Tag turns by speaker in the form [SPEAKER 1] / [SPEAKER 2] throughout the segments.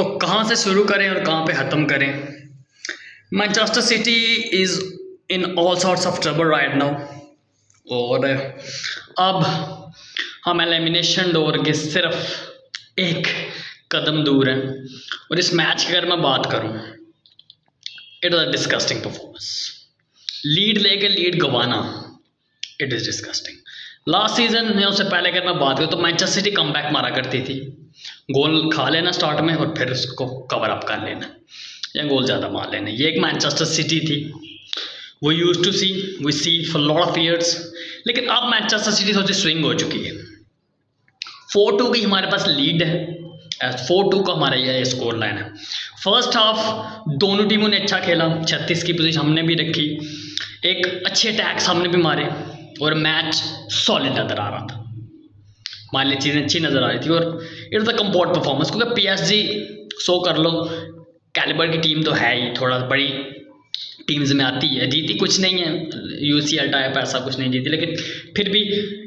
[SPEAKER 1] तो कहाँ से शुरू करें और कहाँ पे ख़त्म करें। Manchester City is in all sorts of trouble right now और अब हम एलिमिनेशन डोर के सिर्फ एक कदम दूर हैं। और इस मैच की अगर मैं बात करूं, it was a disgusting performance. Lead लेके लीड गंवाना, it is disgusting. Last season में उससे पहले अगर मैं बात करूँ तो मैनचेस्टर सिटी कमबैक मारा करती थी, गोल खा लेना स्टार्ट में और फिर उसको कवर अप कर लेना या गोल ज़्यादा मार लेना। ये एक मैनचेस्टर सिटी थी वो use to see we see for lot of years. लेकिन अब मैनचेस्टर सिटी थोड़ी स्विंग हो चुकी है। 4-2 की हमारे पास लीड है, 4-2 का हमारा यह स्कोर लाइन है। फर्स्ट हाफ दोनों टीमों ने अच्छा खेला, 36 की पोजीशन हमने भी रखी, एक अच्छे अटैक्स हमने भी मारे और मैच सॉलिड नज़र आ रहा था। हमारे लिए चीज़ें अच्छी नज़र आ रही थी और it was a comfort performance. क्योंकि पीएसजी सो कर लो कैलिबर की टीम तो है ही, थोड़ा बड़ी टीम्स में आती है, जीती कुछ नहीं है, यूसीएल टाइप ऐसा कुछ नहीं जीती, लेकिन फिर भी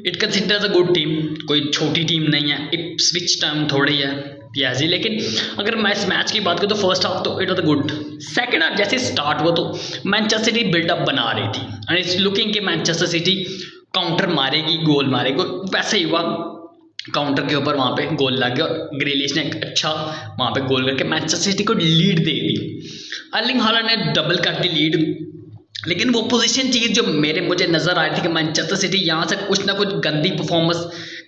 [SPEAKER 1] it considers a good team, कोई छोटी टीम नहीं है। इप्सविच टाइम थोड़ी है पीएसजी। लेकिन अगर मैं इस मैच की बात करूँ तो फर्स्ट हाफ तो it was good. Second half जैसे स्टार्ट हुआ तो मैनचेस्टर सिटी बिल्डअप बना रही थी एंड इट्स लुकिंग कि मैनचेस्टर सिटी काउंटर मारेगी, गोल मारेगी। वैसे ही हुआ, काउंटर के ऊपर वहाँ पे गोल लग गया और ग्रेलिश ने एक अच्छा वहाँ पे गोल करके मैनचेस्टर सिटी को लीड दे दी। अर्लिंग हालैंड ने डबल कर दी लीड। लेकिन वो पोजीशन चीज़ जो मुझे नज़र आ रही थी कि मैनचेस्टर सिटी यहाँ से कुछ ना कुछ गंदी परफॉर्मेंस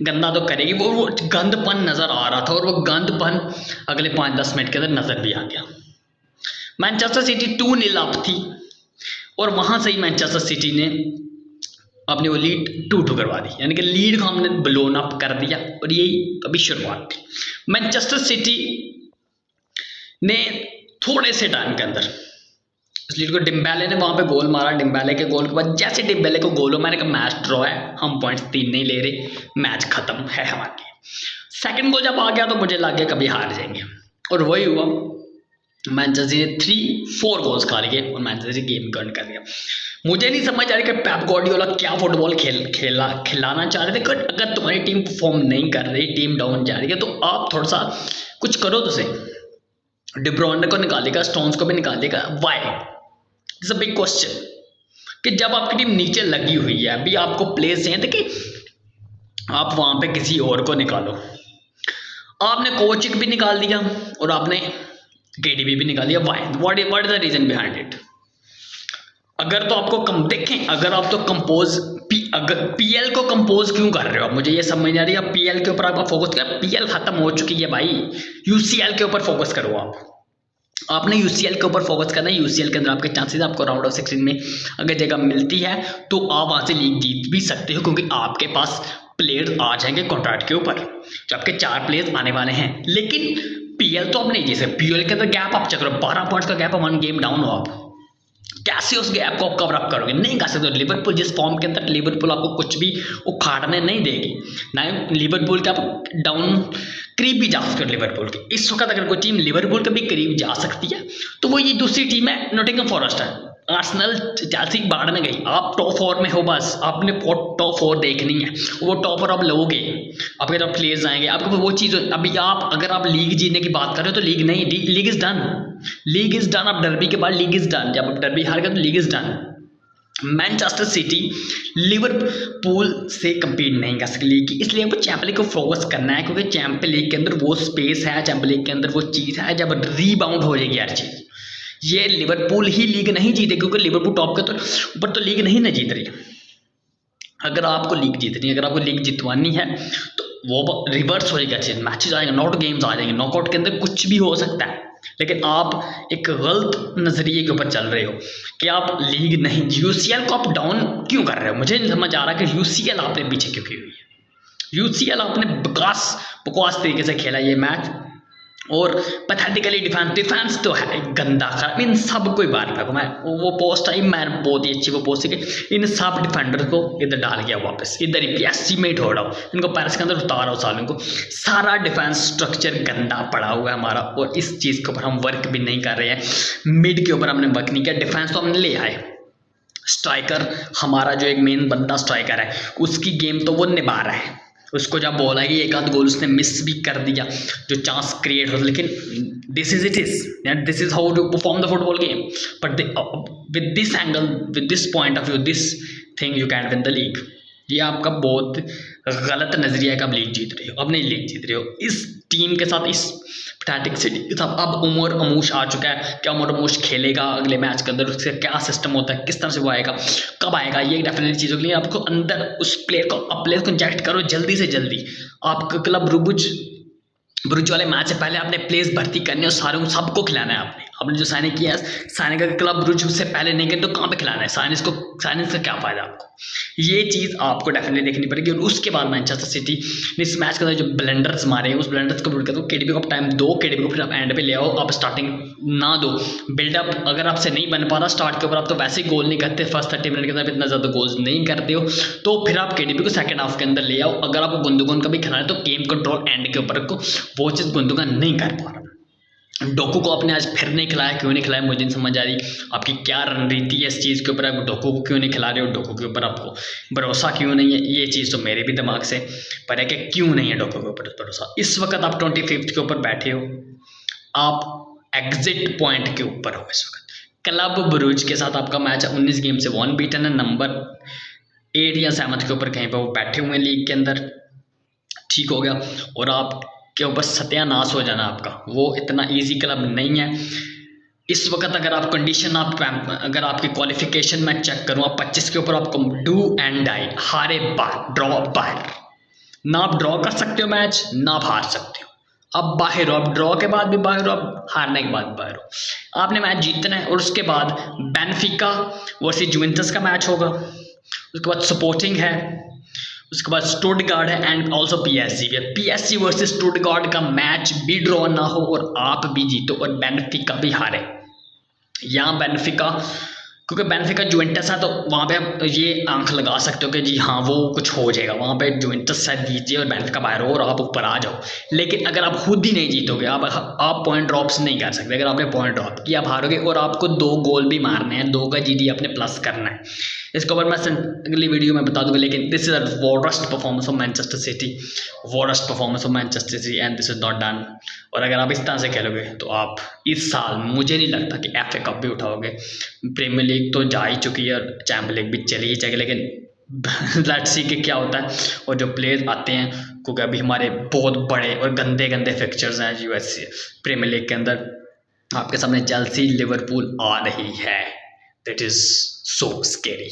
[SPEAKER 1] गंदा तो करेगी, वो गंदपन नज़र आ रहा था और वो गंदपन अगले 5-10 मिनट के अंदर नज़र भी आ गया। मैनचेस्टर सिटी 2-0 अप थी और वहाँ से ही मैनचेस्टर सिटी ने अपनी वो लीड 2-2 करवा दी, यानी कि लीड को हमने ब्लोन अप कर दिया और यही अभी शुरुआत थी। मैनचेस्टर सिटी ने थोड़े से टाइम के अंदर इस लीड को डिम्बेले ने वहाँ पे गोल मारा। डिम्बेले के गोल के बाद जैसे डिम्बेले को गोल हो, मैंने कहा मैच ड्रॉ है, हम पॉइंट्स 3 नहीं ले रहे, मैच खत्म है हमारे लिए। सेकंड गोल जब आ गया तो मुझे लग गया कभी हार जाएंगे और वही हुआ। मैनचेस्टर सिटी ने 3-4 गोल्स खा लिए और मैनचेस्टर सिटी गेम टर्न कर दिया। मुझे नहीं समझ आ रही कि पेप गार्डियोला क्या फुटबॉल खिलाना चाह रहे थे। अगर तुम्हारी टीम परफॉर्म नहीं कर रही, टीम डाउन जा रही है, तो आप थोड़ा सा कुछ करो। तो सही डी ब्रुयने को निकालेगा, स्टोन्स को भी निकालेगा, why? It's a big question कि जब आपकी टीम नीचे लगी हुई है, अभी आपको प्लेस चाहिए थे कि आप वहाँ पे किसी और को निकालो। आपने कोचिक भी निकाल दिया और आपने केडीबी भी निकाल दिया। Why? What is the reason behind it? अगर तो आपको कम देखें, अगर आप तो कंपोज अगर पीएल को कंपोज क्यों कर रहे हो आप? मुझे ये समझ नहीं आ रही। आप पीएल के ऊपर आप फोकस कर, पीएल खत्म हो चुकी है भाई, यूसीएल के ऊपर फोकस करो। आपने यूसीएल के ऊपर फोकस करना है। यूसीएल के अंदर आपके चांसेस, आपको राउंड ऑफ 16 में अगर जगह मिलती है तो आप वहाँ से लीग जीत भी सकते हो, क्योंकि आपके पास प्लेयर्स आ जाएंगे कॉन्ट्रैक्ट के ऊपर, जो आपके 4 प्लेयर्स आने वाले हैं। लेकिन पीएल तो आप नहीं जीत सकते। पीएल के अंदर गैप आप चेक करो, 12 पॉइंट्स का गैप है, 1 गेम डाउन हो आप, कैसे उस गैप को कवर अप करोगे? नहीं कर सकते। लिवरपूल जिस फॉर्म के अंदर, लिवरपूल आपको कुछ भी उखाड़ने नहीं देगी ना। लिवरपूल के आप डाउन करीब भी जा सकते हो लिवरपूल के। इस वक्त अगर कोई टीम लिवरपूल के भी करीब जा सकती है तो वो ये दूसरी टीम है, नॉटिंघम फॉरेस्ट है। आर्सेनल चेल्सी बाढ़ में गई, आप टॉप 4 में हो, बस आपने टॉप 4 देखनी है। वो टॉप 4 आप लोगे, आपके जब प्लेयर्स आएंगे आपको वो चीज़। अभी आप अगर आप लीग जीतने की बात कर रहे हो तो लीग नहीं, league is done, league is done. आप डर्बी के बाद लीग इज डन, जब आप डर्बी हार गए तो league is done. Manchester city Liverpool से कम्पीट नहीं कर सकती लीग की, इसलिए आपको चैंपियन लीग को फोकस करना है, क्योंकि चैंपियन लीग के अंदर वो स्पेस है, चैंपियन लीग के अंदर वो चीज़ है जब रीबाउंड हो जाएगी हर चीज़। ये लिवरपूल ही लीग नहीं जीते, क्योंकि लिवरपूल टॉप के तो ऊपर तो लीग नहीं ना जीत रही। अगर आपको लीग जीतनी है, अगर आपको लीग जितवानी है तो वो रिवर्स हो जाएगा चीज़, मैचेज आएंगे, नॉट गेम्स आ जाएंगे, नॉकआउट के अंदर कुछ भी हो सकता है। लेकिन आप एक गलत नज़रिए के ऊपर चल रहे हो कि आप लीग नहीं, यूसीएल को आप डाउन क्यों कर रहे हो? मुझे नहीं समझ आ रहा कि यूसीएल आपने पीछे क्यों की हुई है। यूसीएल आपने बकवास तरीके से खेला ये मैच और पैथेटिकली डिफेंस तो है गंदा खराब। इन सब को ही बाहर फेंको। मैं वो पोस्ट आई, मैं बहुत ही अच्छी वो पोस्ट थी कि इन सब डिफेंडर को इधर डाल गया वापस, इधर ही पीएसजी में ही ढोड़ाओ, इनको पैरिस के अंदर उतारो सालों को। सारा डिफेंस स्ट्रक्चर गंदा पड़ा हुआ है हमारा और इस चीज़ के ऊपर हम वर्क भी नहीं कर रहे हैं। मिड के ऊपर हमने वर्क नहीं किया, डिफेंस तो हमने ले आए। स्ट्राइकर हमारा जो एक मेन बंदा स्ट्राइकर है उसकी गेम तो वो निभा रहा है, उसको जब बॉल आएगी एक आध गोल उसने मिस भी कर दिया, जो चांस क्रिएट होता, लेकिन this is it is this is how to perform the football game. But with this angle, with this point of view, this thing you can win the league. ये आपका बहुत गलत नजरिया है कि आप लीग जीत रहे हो। अब नहीं लीग जीत रहे हो इस टीम के साथ, इस पैथेटिक सिटी के साथ। अब उमर अमूश आ चुका है, क्या उमर अमूश खेलेगा अगले मैच के अंदर, उसका क्या सिस्टम होता है, किस तरह से वो आएगा, कब आएगा, ये डेफिनेटली चीज़ होगी। आपको अंदर उस प्लेयर को, अब प्लेयर को इंजेक्ट करो जल्दी से जल्दी। आपका क्लब ब्रुज वाले मैच से पहले आपने प्लेयर्स भर्ती करने और सारों को सबको खिलाना है। आपने जो साइनिंग किया है, साइनिंग का क्लब ब्रुज उससे पहले नहीं किया तो कहाँ पे खिलाना है साइनिंग को, साइनिंग से क्या फ़ायदा आपको। ये चीज़ आपको डेफिनेटली देखनी पड़ेगी। और उसके बाद मैनचेस्टर सिटी ने इस मैच के अंदर जो ब्लंडर्स मारे हैं, उस ब्लंडर्स को बिल्ड कर दो। केडीबी को टाइम दो, केडीबी को फिर आप एंड पे ले आओ, आप स्टार्टिंग ना दो। बिल्डअप अगर आपसे नहीं बन पा रहा स्टार्ट के ऊपर, आप तो वैसे ही गोल नहीं करते, फर्स्ट 30 मिनट के अंदर इतना ज़्यादा गोल्स नहीं करते हो, तो फिर आप केडीबी को सेकंड हाफ के अंदर ले आओ। अगर आपको गुंदोगन का भी खिलाना है तो गेम कंट्रोल एंड के ऊपर रखो, वो चीज़ गुंदोगन नहीं कर पा रहा। डोकू को आपने आज फिर नहीं खिलाया, क्यों नहीं खिलाया मुझे नहीं समझ आ रही। आपकी क्या रणनीति है इस चीज़ के ऊपर, आप डोकू को क्यों नहीं खिला रहे हो, डोकू के ऊपर आपको भरोसा क्यों नहीं है, ये चीज़ तो मेरे भी दिमाग से पर है कि क्यों नहीं है डोकू के ऊपर भरोसा। इस वक्त आप 25th के ऊपर बैठे हो, आप एग्जिट पॉइंट के ऊपर हो इस वक्त। क्लब ब्रुज के साथ आपका मैच है, 19 गेम से 1 बीटन है, नंबर 8 या 7 के ऊपर कहीं पर वो बैठे हुए हैं लीग के अंदर, ठीक हो गया। और आप के ऊपर सत्यानाश हो जाना आपका, वो इतना इजी क्लब नहीं है इस वक्त। अगर आप कंडीशन, अगर आपकी क्वालिफिकेशन मैं चेक करूँ, आप 25 के ऊपर आपको डू एंड डाई, हारे बाहर, ड्रॉ बाहर, ना आप ड्रॉ कर सकते हो मैच, ना आप हार सकते हो। अब बाहर हो, अब ड्रॉ के बाद भी बाहर हो, अब हारने के बाद बाहर हो। आपने मैच जीतना है और उसके बाद बेनफिका वर्सेस जुवेंटस का मैच होगा, उसके बाद स्पोर्टिंग है, उसके बाद स्टुटगार्ट है एंड ऑल्सो पीएसजी है। पीएसजी वर्सेस स्टुटगार्ट का मैच भी ड्रॉ ना हो और आप भी जीतो और बेनफिका भी हारे। यहाँ बेनफिका, क्योंकि बेनफिका जुवेंटस है तो वहाँ पे आप ये आंख लगा सकते हो कि जी हाँ वो कुछ हो जाएगा, वहाँ पे जुवेंटस शायद जीतिए और बेनफिका बाहर हो और आप ऊपर आ जाओ। लेकिन अगर आप खुद ही नहीं जीतोगे, आप पॉइंट ड्रॉप्स नहीं कर सकते। अगर आपने पॉइंट ड्रॉप किया आप हारोगे और आपको 2 गोल भी मारने हैं, 2 का जीडी आपने प्लस करना है। इसके ऊपर मैं अगली वीडियो में बता दूंगा। लेकिन this is a worst performance of Manchester city, worst performance of Manchester city and this is not done. और अगर आप इस तरह से खेलोगे तो आप इस साल मुझे नहीं लगता कि FA कप भी उठाओगे। प्रीमियर लीग तो जा ही चुकी है और चैंपियंस लीग भी चली ही जाएगी, लेकिन लेट्स सी कि क्या होता है। और जो प्लेयर्स आते हैं, क्योंकि अभी हमारे बहुत बड़े और गंदे गंदे फिक्चर्स हैं US प्रीमियर लीग के अंदर। आपके सामने चेल्सी, लिवरपूल आ रही है, दैट इज सो स्केरी।